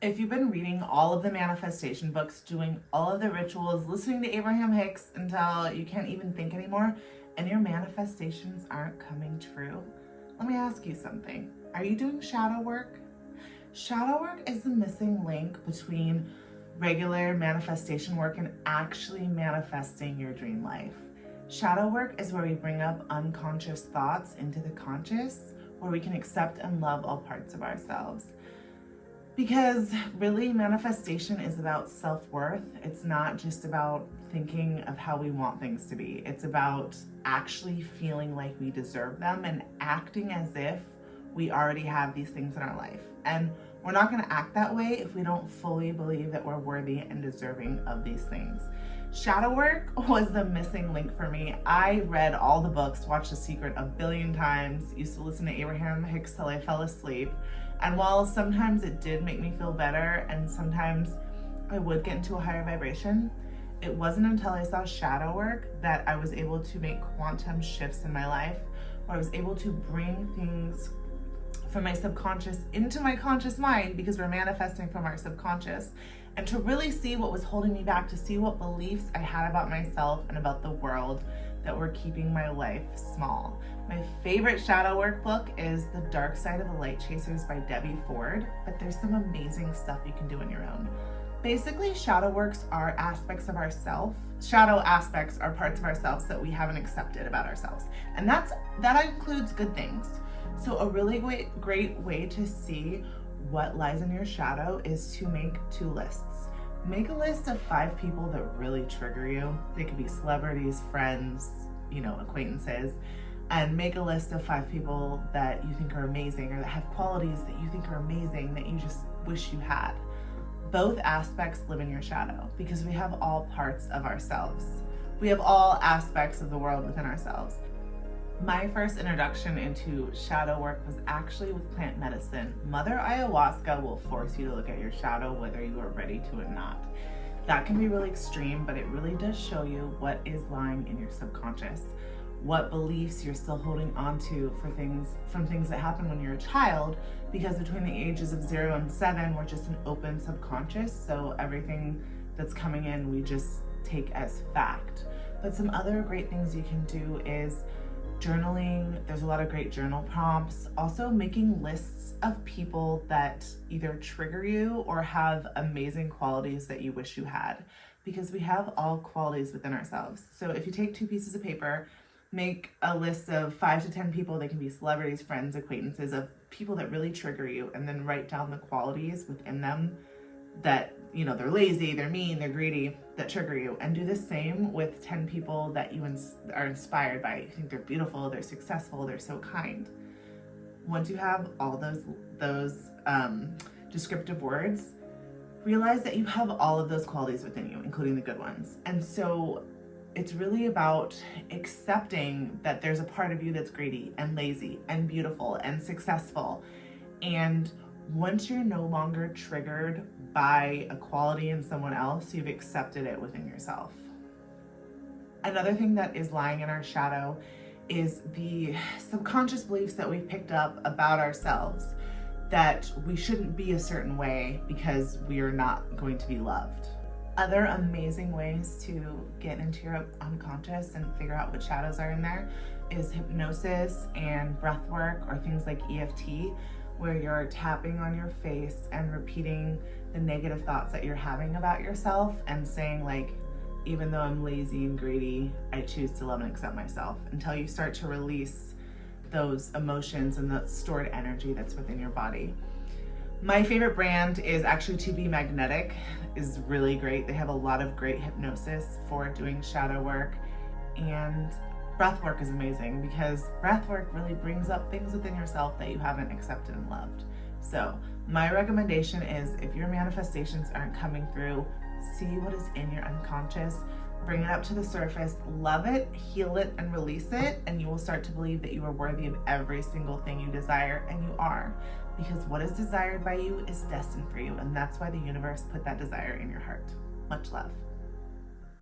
If you've been reading all of the manifestation books, doing all of the rituals, listening to Abraham Hicks until you can't even think anymore, and your manifestations aren't coming true, let me ask you something. Are you doing shadow work? Shadow work is the missing link between regular manifestation work and actually manifesting your dream life. Shadow work is where we bring up unconscious thoughts into the conscious, where we can accept and love all parts of ourselves. Because really, manifestation is about self-worth. It's not just about thinking of how we want things to be. It's about actually feeling like we deserve them and acting as if we already have these things in our life. And we're not going to act that way if we don't fully believe that we're worthy and deserving of these things. Shadow work was the missing link for me. I read all the books, watched The Secret a billion times, used to listen to Abraham Hicks till I fell asleep. And while sometimes it did make me feel better and sometimes I would get into a higher vibration, it wasn't until I saw shadow work that I was able to make quantum shifts in my life, where I was able to bring things from my subconscious into my conscious mind, because we're manifesting from our subconscious, and to really see what was holding me back, to see what beliefs I had about myself and about the world that were keeping my life small. My favorite shadow work book is The Dark Side of the Light Chasers by Debbie Ford, but there's some amazing stuff you can do on your own. Basically, shadow works are aspects of ourself. Shadow aspects are parts of ourselves that we haven't accepted about ourselves. And that includes good things. So a really great way to see what lies in your shadow is to make 2 lists. Make a list of 5 people that really trigger you. They could be celebrities, friends, acquaintances. And make a list of 5 people that you think are amazing, or that have qualities that you think are amazing that you just wish you had. Both aspects live in your shadow, because we have all parts of ourselves. We have all aspects of the world within ourselves. My first introduction into shadow work was actually with plant medicine. Mother Ayahuasca will force you to look at your shadow whether you are ready to or not. That can be really extreme, but it really does show you what is lying in your subconscious, what beliefs you're still holding on to from things that happened when you're a child, because between the ages of 0 and 7, we're just an open subconscious, so everything that's coming in we just take as fact. But some other great things you can do is journaling. There's a lot of great journal prompts. Also making lists of people that either trigger you or have amazing qualities that you wish you had, because we have all qualities within ourselves. So if you take 2 pieces of paper, make a list of 5 to 10 people, they can be celebrities, friends, acquaintances, of people that really trigger you, and then write down the qualities within them that, they're lazy, they're mean, they're greedy, that trigger you. And do the same with 10 people that you are inspired by. You think they're beautiful, they're successful, they're so kind. Once you have all those descriptive words, realize that you have all of those qualities within you, including the good ones. And so it's really about accepting that there's a part of you that's greedy and lazy and beautiful and successful. And once you're no longer triggered by a quality in someone else, you've accepted it within yourself. Another thing that is lying in our shadow is the subconscious beliefs that we've picked up about ourselves, that we shouldn't be a certain way because we are not going to be loved. Other amazing ways to get into your unconscious and figure out what shadows are in there is hypnosis and breath work, or things like EFT, where you're tapping on your face and repeating the negative thoughts that you're having about yourself and saying, like, even though I'm lazy and greedy, I choose to love and accept myself, until you start to release those emotions and the stored energy that's within your body. My favorite brand is actually To Be Magnetic, is really great. They have a lot of great hypnosis for doing shadow work, and breath work is amazing, because breath work really brings up things within yourself that you haven't accepted and loved. So my recommendation is, if your manifestations aren't coming through, see what is in your unconscious, bring it up to the surface, love it, heal it, and release it, and you will start to believe that you are worthy of every single thing you desire, and you are. Because what is desired by you is destined for you, and that's why the universe put that desire in your heart. Much love.